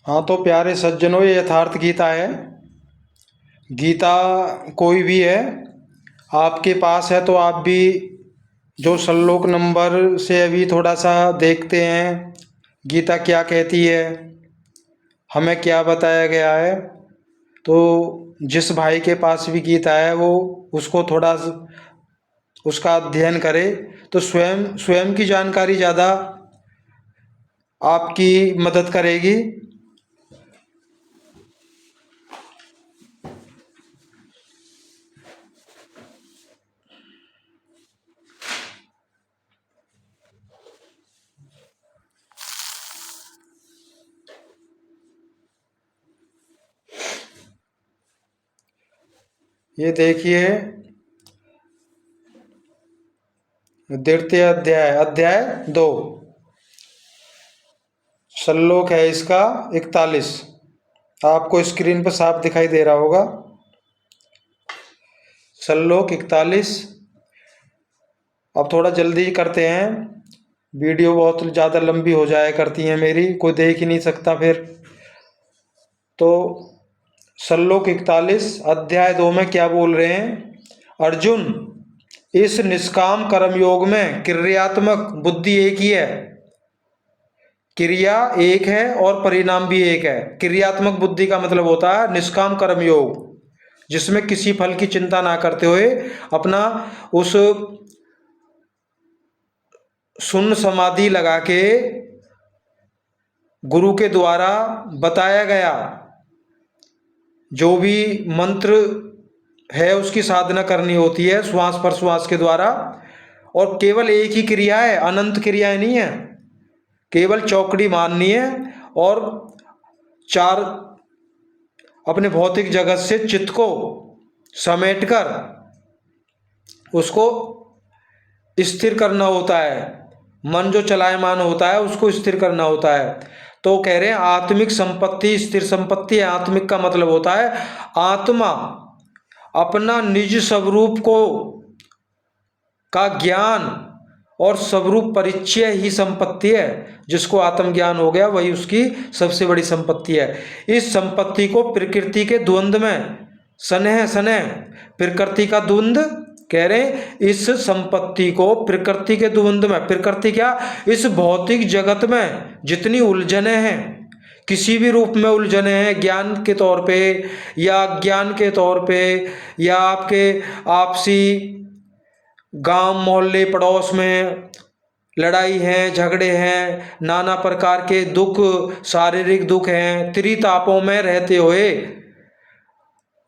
हाँ तो प्यारे सज्जनों, ये यथार्थ गीता है। गीता कोई भी है, आपके पास है तो आप भी जो श्लोक नंबर से अभी थोड़ा सा देखते हैं, गीता क्या कहती है, हमें क्या बताया गया है। तो जिस भाई के पास भी गीता है वो उसको थोड़ा उसका अध्ययन करे तो स्वयं स्वयं की जानकारी ज़्यादा आपकी मदद करेगी। ये देखिए, द्वितीय अध्याय अध्याय 2 श्लोक है इसका 41। आपको स्क्रीन पर साफ दिखाई दे रहा होगा। श्लोक 41। अब थोड़ा जल्दी करते हैं, वीडियो बहुत ज़्यादा लंबी हो जाया करती है मेरी, कोई देख ही नहीं सकता फिर। तो श्लोक 41 अध्याय 2 में क्या बोल रहे हैं? अर्जुन, इस निष्काम कर्म योग में क्रियात्मक बुद्धि एक ही है। क्रिया एक है और परिणाम भी एक है। क्रियात्मक बुद्धि का मतलब होता है निष्काम कर्म योग, जिसमें किसी फल की चिंता ना करते हुए अपना उस शून्य समाधि लगा के गुरु के द्वारा बताया गया जो भी मंत्र है उसकी साधना करनी होती है श्वास प्रश्वास के द्वारा। और केवल एक ही क्रिया है, अनंत क्रियाएं नहीं है। केवल चौकड़ी मारनी है और चार अपने भौतिक जगत से चित्त को समेटकर उसको स्थिर करना होता है। मन जो चलायमान होता है उसको स्थिर करना होता है। तो कह रहे हैं आत्मिक संपत्ति स्थिर संपत्ति है। आत्मिक का मतलब होता है आत्मा अपना निज स्वरूप को का ज्ञान और स्वरूप परिचय ही संपत्ति है। जिसको आत्मज्ञान हो गया वही उसकी सबसे बड़ी संपत्ति है। इस संपत्ति को प्रकृति के द्वंद्व में सनेह सनेह प्रकृति का द्वंद्व कह रहे हैं। इस संपत्ति को प्रकृति के द्वंद्व में, प्रकृति क्या, इस भौतिक जगत में जितनी उलझने हैं, किसी भी रूप में उलझने हैं, ज्ञान के तौर पे या अज्ञान के तौर पे या आपके आपसी गांव मोहल्ले पड़ोस में लड़ाई है, झगड़े हैं, नाना प्रकार के दुख, शारीरिक दुख हैं, त्रितापों में रहते हुए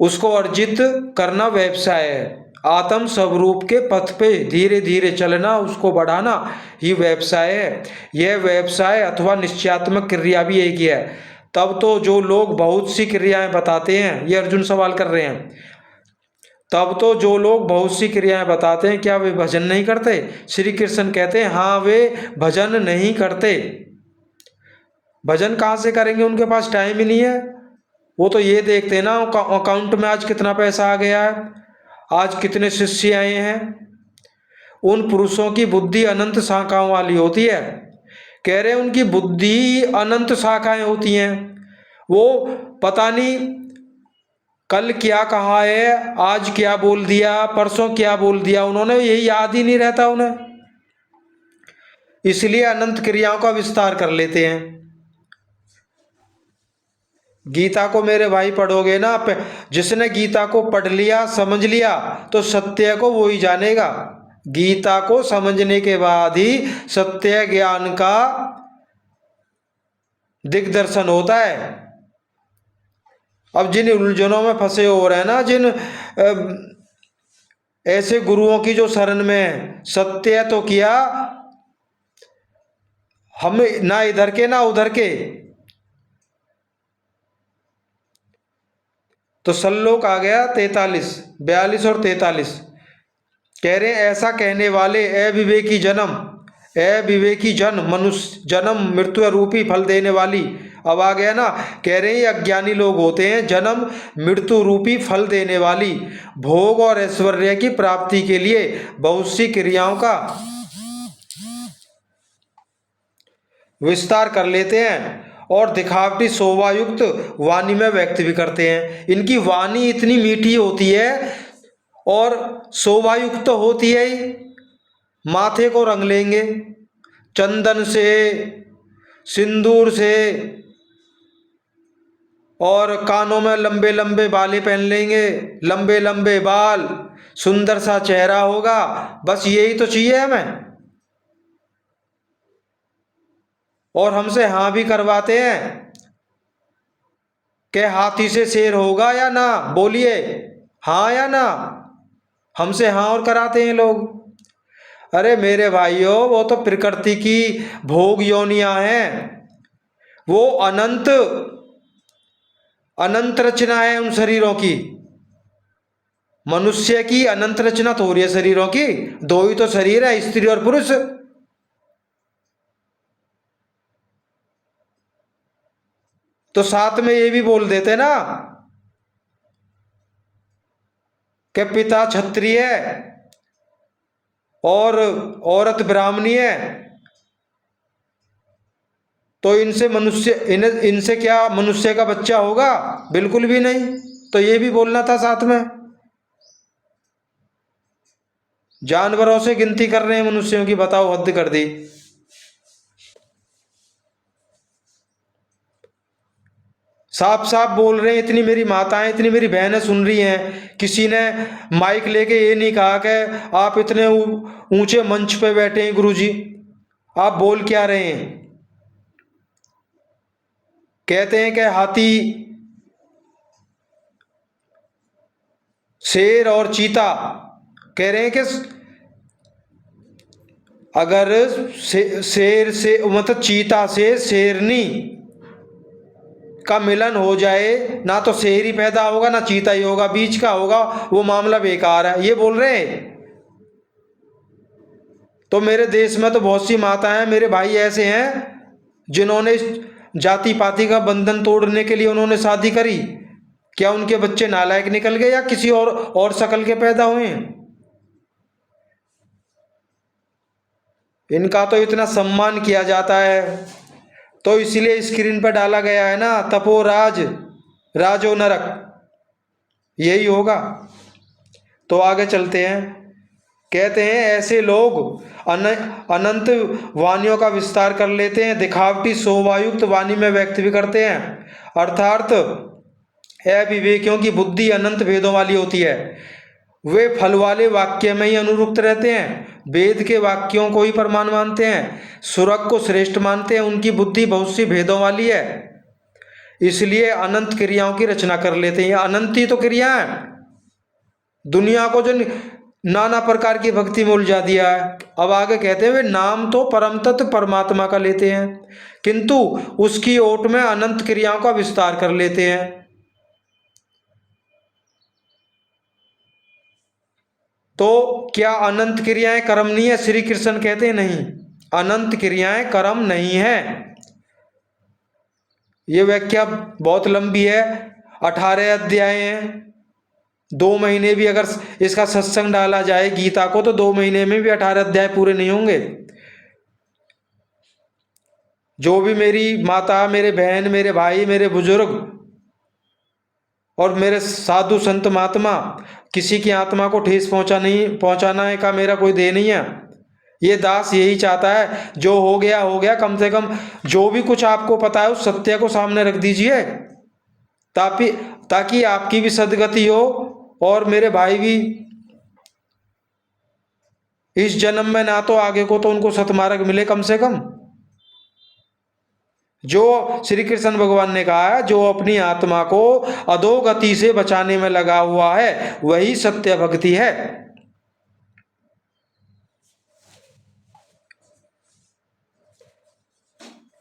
उसको अर्जित करना व्यवसाय है। आत्म स्वरूप के पथ पे धीरे धीरे चलना, उसको बढ़ाना ही व्यवसाय है। यह व्यवसाय अथवा निश्चयात्मक क्रिया भी एक ही है। तब तो जो लोग बहुत सी क्रियाएं बताते हैं, ये अर्जुन सवाल कर रहे हैं, तब तो जो लोग बहुत सी क्रियाएं बताते हैं क्या वे भजन नहीं करते? श्री कृष्ण कहते हैं हाँ, वे भजन नहीं करते। भजन कहाँ से करेंगे, उनके पास टाइम ही नहीं है। वो तो ये देखते हैं ना अकाउंट में आज कितना पैसा आ गया है, आज कितने शिष्य आए हैं। उन पुरुषों की बुद्धि अनंत शाखाओं वाली होती है। कह रहे हैं उनकी बुद्धि अनंत शाखाएं होती हैं। वो पता नहीं कल क्या कहा है, आज क्या बोल दिया, परसों क्या बोल दिया, उन्होंने यही याद ही नहीं रहता उन्हें। इसलिए अनंत क्रियाओं का विस्तार कर लेते हैं। गीता को मेरे भाई पढ़ोगे ना, जिसने गीता को पढ़ लिया समझ लिया तो सत्य को वो ही जानेगा। गीता को समझने के बाद ही सत्य ज्ञान का दिग्दर्शन होता है। अब जिन उलझनों में फंसे हो रहे हैं ना, जिन ऐसे गुरुओं की जो शरण में, सत्य तो किया हम ना इधर के ना उधर के। तो श्लोक आ गया 43, 42 और 43। कह रहे ऐसा कहने वाले अविवेकी जन मनुष्य जन्म मृत्यु रूपी फल देने वाली। अब आ गया ना, कह रहे हैं अज्ञानी लोग होते हैं जन्म मृत्यु रूपी फल देने वाली, भोग और ऐश्वर्य की प्राप्ति के लिए बहुत सी क्रियाओं का विस्तार कर लेते हैं और दिखावटी शोभायुक्त वाणी में व्यक्त भी करते हैं। इनकी वाणी इतनी मीठी होती है और शोभायुक्त होती है ही। माथे को रंग लेंगे चंदन से, सिंदूर से, और कानों में लंबे लंबे बाले पहन लेंगे, लंबे लंबे बाल, सुंदर सा चेहरा होगा, बस यही तो चाहिए हमें। और हमसे हाँ भी करवाते हैं कि हाथी से शेर होगा या ना, बोलिए हाँ या ना। हमसे हाँ और कराते हैं लोग। अरे मेरे भाइयों, वो तो प्रकृति की भोग योनियां हैं, वो अनंत अनंत रचना है उन शरीरों की। मनुष्य की अनंत रचना तो हो रही है शरीरों की, दो ही तो शरीर है, स्त्री और पुरुष। तो साथ में ये भी बोल देते ना कि पिता क्षत्रिय है और औरत ब्राह्मणी है, तो इनसे क्या मनुष्य का बच्चा होगा? बिल्कुल भी नहीं। तो ये भी बोलना था साथ में। जानवरों से गिनती कर रहे हैं मनुष्यों की, बताओ, हद कर दी। साफ साफ बोल रहे हैं, इतनी मेरी माताएं, इतनी मेरी बहनें सुन रही हैं। किसी ने माइक लेके ये नहीं कहा कि आप इतने ऊंचे मंच पे बैठे हैं गुरुजी, आप बोल क्या रहे हैं। कहते हैं कि हाथी, शेर और चीता, कह रहे हैं कि अगर शेर से मतलब चीता से शेरनी का मिलन हो जाए, ना तो शेर ही पैदा होगा ना चीता ही होगा, बीच का होगा, वो मामला बेकार है, ये बोल रहे हैं। तो मेरे देश में तो बहुत सी माताएं, मेरे भाई ऐसे हैं जिन्होंने जाति पाति का बंधन तोड़ने के लिए उन्होंने शादी करी। क्या उनके बच्चे नालायक निकल गए या किसी और शक्ल के पैदा हुए? इनका तो इतना सम्मान किया जाता है, तो इसलिए स्क्रीन पर डाला गया है ना, तपोराज राजो नरक, यही होगा। तो आगे चलते हैं। कहते हैं ऐसे लोग अनंत वाणियों का विस्तार कर लेते हैं, दिखावटी शोभायुक्त वाणी में व्यक्त भी करते हैं। अर्थात अविवेकियों की बुद्धि अनंत भेदों वाली होती है। वे फल वाले वाक्य में ही अनुरुक्त रहते हैं, वेद के वाक्यों को ही प्रमाण मानते हैं, सुरग को श्रेष्ठ मानते हैं। उनकी बुद्धि बहुत सी भेदों वाली है, इसलिए अनंत क्रियाओं की रचना कर लेते हैं। अनंत ही तो क्रिया है, दुनिया को जो नाना प्रकार की भक्ति में उलझा दिया है। अब आगे कहते हैं वे नाम तो परम तत्व परमात्मा का लेते हैं, किंतु उसकी ओट में अनंत क्रियाओं का विस्तार कर लेते हैं। तो क्या अनंत क्रियाएं कर्म नहीं है? श्री कृष्ण कहते हैं नहीं, अनंत क्रियाएं कर्म नहीं है। ये व्याख्या बहुत लंबी है, 18 अध्याय हैं। 2 महीने भी अगर इसका सत्संग डाला जाए गीता को, तो 2 महीने में भी 18 अध्याय पूरे नहीं होंगे। जो भी मेरी माता, मेरे बहन, मेरे भाई, मेरे बुजुर्ग और मेरे साधु संत महात्मा, किसी की आत्मा को ठेस पहुंचाना का मेरा कोई देह नहीं है। ये दास यही चाहता है, जो हो गया हो गया, कम से कम जो भी कुछ आपको पता है उस सत्य को सामने रख दीजिए, ताकि आपकी भी सदगति हो और मेरे भाई भी इस जन्म में ना तो आगे को तो उनको सतमार्ग मिले कम से कम। जो श्री कृष्ण भगवान ने कहा है, जो अपनी आत्मा को अधोगति से बचाने में लगा हुआ है वही सत्य भक्ति है।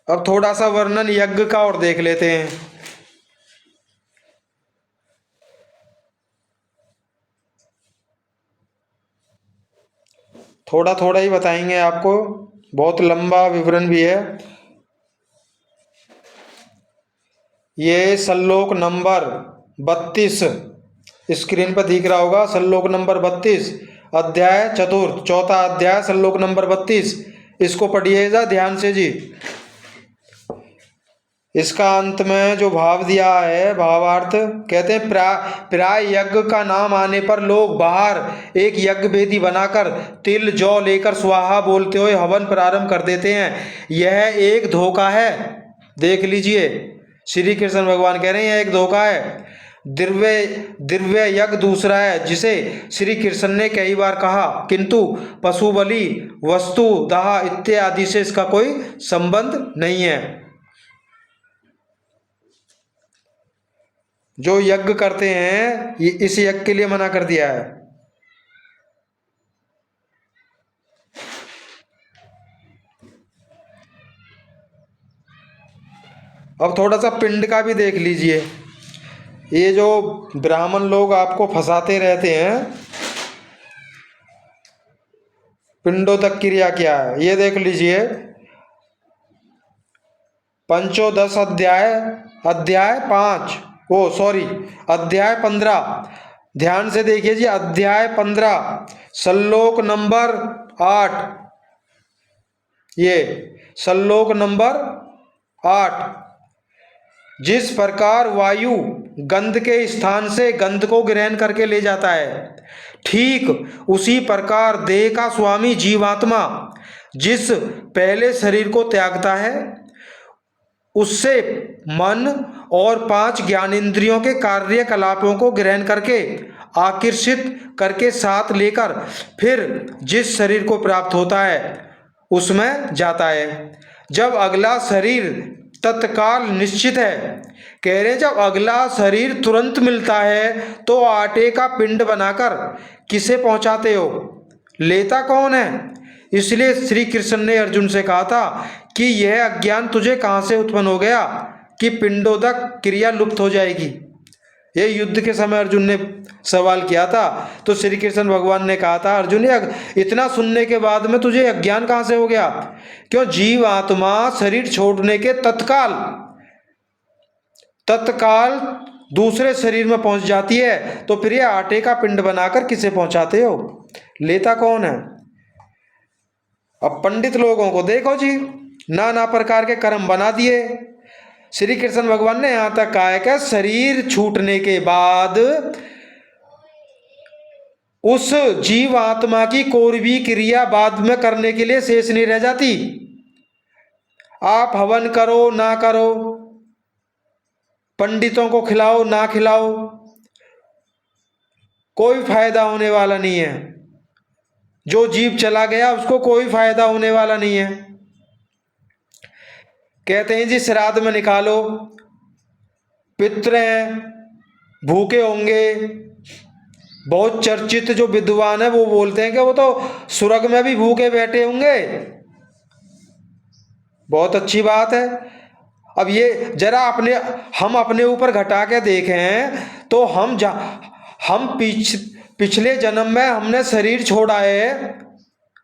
अब थोड़ा सा वर्णन यज्ञ का और देख लेते हैं। थोड़ा थोड़ा ही बताएंगे आपको, बहुत लंबा विवरण भी है। ये श्लोक नंबर 32 स्क्रीन पर दिख रहा होगा, श्लोक नंबर 32, अध्याय चतुर्थ, चौथा अध्याय, श्लोक नंबर 32। इसको पढ़िएगा ध्यान से जी। इसका अंत में जो भाव दिया है, भावार्थ कहते हैं, प्राय यज्ञ का नाम आने पर लोग बाहर एक यज्ञ वेदी बनाकर तिल जौ लेकर स्वाहा बोलते हुए हवन प्रारंभ कर देते हैं। यह एक धोखा है। देख लीजिए, श्री कृष्ण भगवान कह रहे हैं यह एक धोखा है। दिव्य दिव्य यज्ञ दूसरा है, जिसे श्री कृष्ण ने कई बार कहा, किंतु पशु बलि, वस्तु दाह इत्यादि से इसका कोई संबंध नहीं है। जो यज्ञ करते हैं ये इस यज्ञ के लिए मना कर दिया है। अब थोड़ा सा पिंड का भी देख लीजिए। ये जो ब्राह्मण लोग आपको फंसाते रहते हैं, पिंडोदक क्रिया क्या है ये देख लीजिए। पंचोदश अध्याय 5, अध्याय 15, ध्यान से देखिए जी। अध्याय 15 श्लोक नंबर 8, ये श्लोक नंबर 8, जिस प्रकार वायु गंध के स्थान से गंध को ग्रहण करके ले जाता है, ठीक उसी प्रकार देह का स्वामी जीवात्मा जिस पहले शरीर को त्यागता है, उससे मन और 5 ज्ञानेंद्रियों के कार्यकलापों को ग्रहण करके आकर्षित करके साथ लेकर फिर जिस शरीर को प्राप्त होता है उसमें जाता है। जब अगला शरीर तत्काल निश्चित है, कह रहे हैं जब अगला शरीर तुरंत मिलता है तो आटे का पिंड बनाकर किसे पहुंचाते हो, लेता कौन है? इसलिए श्री कृष्ण ने अर्जुन से कहा था कि यह अज्ञान तुझे कहाँ से उत्पन्न हो गया कि पिंडोदक क्रिया लुप्त हो जाएगी। ये युद्ध के समय अर्जुन ने सवाल किया था, तो श्री कृष्ण भगवान ने कहा था, अर्जुन इतना सुनने के बाद में तुझे अज्ञान कहाँ से हो गया? क्यों जीव आत्मा शरीर छोड़ने के तत्काल दूसरे शरीर में पहुंच जाती है, तो फिर ये आटे का पिंड बनाकर किसे पहुंचाते हो, लेता कौन है? अब पंडित लोगों को देखो जी, नाना प्रकार के कर्म बना दिए। श्री कृष्ण भगवान ने यहां तक कहा है कि शरीर छूटने के बाद उस जीव आत्मा की कोई भी क्रिया बाद में करने के लिए शेष नहीं रह जाती। आप हवन करो ना करो, पंडितों को खिलाओ ना खिलाओ, कोई फायदा होने वाला नहीं है। जो जीव चला गया उसको कोई फायदा होने वाला नहीं है। कहते हैं जी श्राद्ध में निकालो, पितृ हैं भूखे होंगे। बहुत चर्चित जो विद्वान है वो बोलते हैं कि वो तो स्वर्ग में भी भूखे बैठे होंगे। बहुत अच्छी बात है। अब ये जरा हम अपने ऊपर घटा के देखें तो हम पिछले जन्म में हमने शरीर छोड़ा है,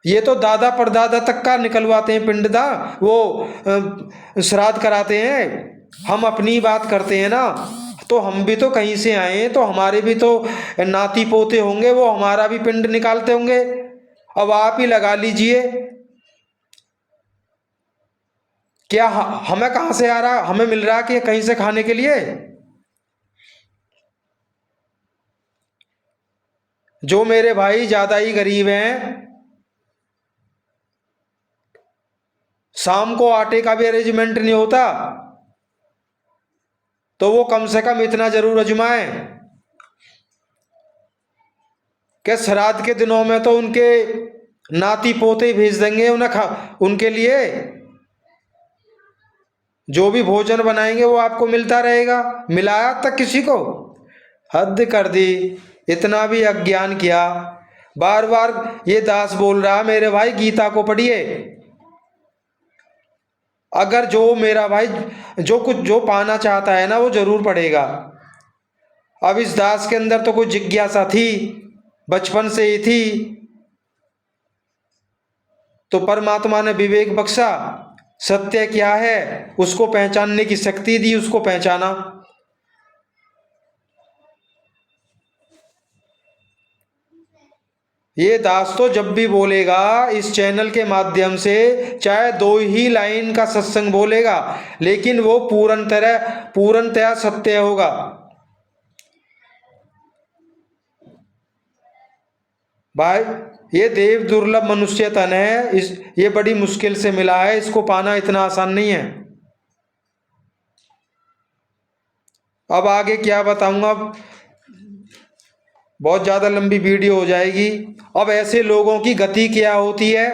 ये तो दादा परदादा तक का निकलवाते हैं पिंडदा, वो श्राद्ध कराते हैं। हम अपनी बात करते हैं ना, तो हम भी तो कहीं से आए हैं, तो हमारे भी तो नाती पोते होंगे, वो हमारा भी पिंड निकालते होंगे। अब आप ही लगा लीजिए, क्या हमें कहाँ से आ रहा, हमें मिल रहा कि कहीं से खाने के लिए? जो मेरे भाई ज्यादा ही गरीब हैं, शाम को आटे का भी अरेंजमेंट नहीं होता, तो वो कम से कम इतना जरूर अजमाएं कि श्राद्ध के दिनों में तो उनके नाती पोते भेज देंगे उनके लिए जो भी भोजन बनाएंगे वो आपको मिलता रहेगा। मिलाया तक किसी को? हद कर दी, इतना भी अज्ञान किया। बार बार ये दास बोल रहा, मेरे भाई गीता को पढ़िए। अगर जो मेरा भाई जो पाना चाहता है ना वो जरूर पढ़ेगा। अब इस दास के अंदर तो कोई जिज्ञासा थी, बचपन से ही थी, तो परमात्मा ने विवेक बख्शा, सत्य क्या है उसको पहचानने की शक्ति दी, उसको पहचाना। ये दास तो जब भी बोलेगा इस चैनल के माध्यम से, चाहे 2 ही लाइन का सत्संग बोलेगा, लेकिन वो पूर्णतया सत्य होगा। भाई ये देव दुर्लभ मनुष्य तन है, ये बड़ी मुश्किल से मिला है, इसको पाना इतना आसान नहीं है। अब आगे क्या बताऊंगा, बहुत ज़्यादा लंबी वीडियो हो जाएगी। अब ऐसे लोगों की गति क्या होती है,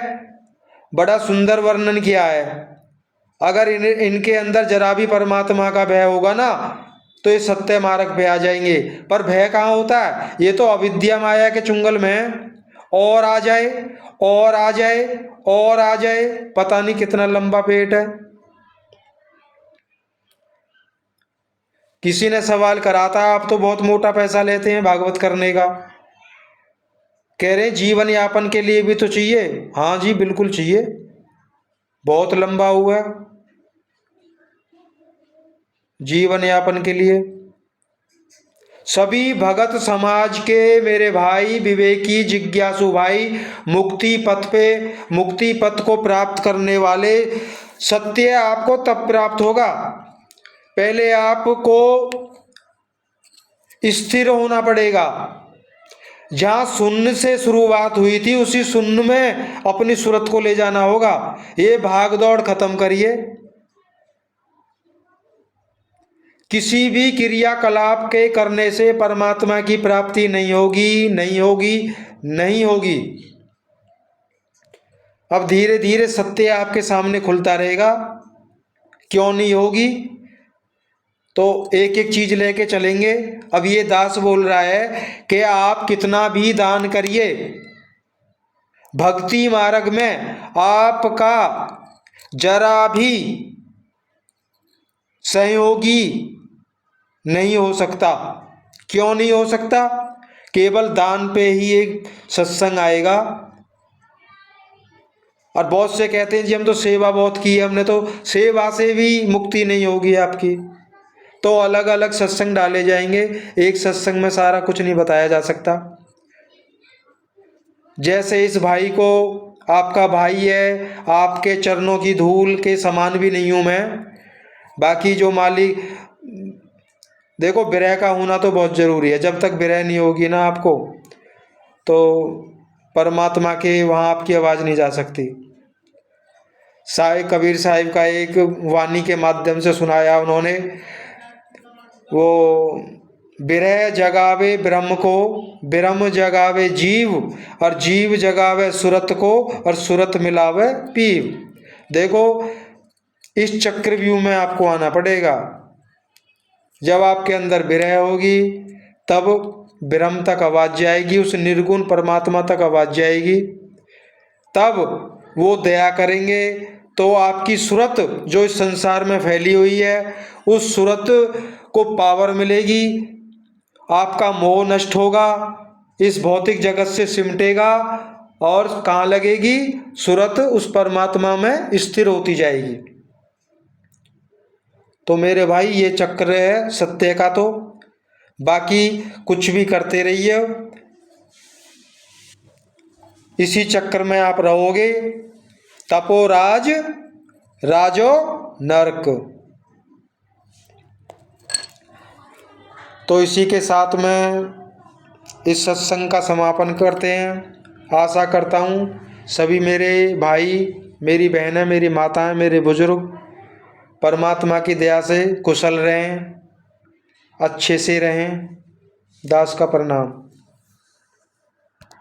बड़ा सुंदर वर्णन किया है। अगर इनके अंदर जरा भी परमात्मा का भय होगा ना, तो ये सत्य मार्ग पे आ जाएंगे। पर भय कहाँ होता है, ये तो अविद्या माया के चुंगल में है। और आ जाए और आ जाए और आ जाए, पता नहीं कितना लंबा पेट है। किसी ने सवाल करा था, आप तो बहुत मोटा पैसा लेते हैं भागवत करने का, कह रहे जीवन यापन के लिए भी तो चाहिए। हाँ जी बिल्कुल चाहिए, बहुत लंबा हुआ जीवन यापन के लिए। सभी भगत समाज के मेरे भाई, विवेकी जिज्ञासु भाई, मुक्ति पथ को प्राप्त करने वाले, सत्य आपको तब प्राप्त होगा, पहले आपको स्थिर होना पड़ेगा। जहां शून्य से शुरुआत हुई थी, उसी शून्य में अपनी सूरत को ले जाना होगा। ये भाग दौड़ खत्म करिए। किसी भी क्रियाकलाप के करने से परमात्मा की प्राप्ति नहीं होगी, नहीं होगी, नहीं होगी। अब धीरे धीरे सत्य आपके सामने खुलता रहेगा। क्यों नहीं होगी, तो एक एक चीज लेके चलेंगे। अब ये दास बोल रहा है कि आप कितना भी दान करिए, भक्ति मार्ग में आपका जरा भी सहयोगी नहीं हो सकता। क्यों नहीं हो सकता, केवल दान पे ही एक सत्संग आएगा। और बहुत से कहते हैं जी हम तो सेवा बहुत की है, हमने तो सेवा से भी मुक्ति नहीं होगी आपकी। तो अलग अलग सत्संग डाले जाएंगे, एक सत्संग में सारा कुछ नहीं बताया जा सकता। जैसे इस भाई को, आपका भाई है, आपके चरणों की धूल के समान भी नहीं हूं मैं। बाकी जो मालिक, देखो विरह का होना तो बहुत जरूरी है। जब तक विरह नहीं होगी ना आपको, तो परमात्मा के वहां आपकी आवाज नहीं जा सकती। साहिब कबीर साहिब का एक वाणी के माध्यम से सुनाया उन्होंने, वो विरह जगावे ब्रह्म को, ब्रह्म जगावे जीव, और जीव जगावे सुरत को, और सुरत मिलावे पीव। देखो इस चक्रव्यूह में आपको आना पड़ेगा। जब आपके अंदर विरह होगी, तब ब्रह्म तक आवाज जाएगी, उस निर्गुण परमात्मा तक आवाज जाएगी। तब वो दया करेंगे, तो आपकी सूरत जो इस संसार में फैली हुई है, उस सूरत को पावर मिलेगी। आपका मोह नष्ट होगा, इस भौतिक जगत से सिमटेगा, और कहाँ लगेगी सूरत, उस परमात्मा में स्थिर होती जाएगी। तो मेरे भाई ये चक्र है सत्य का। तो बाकी कुछ भी करते रहिए, इसी चक्र में आप रहोगे। तपोराज राजो नरक। तो इसी के साथ में इस सत्संग का समापन करते हैं। आशा करता हूँ सभी मेरे भाई, मेरी बहनें, मेरी माताएं, मेरे बुजुर्ग परमात्मा की दया से कुशल रहें, अच्छे से रहें। दास का प्रणाम।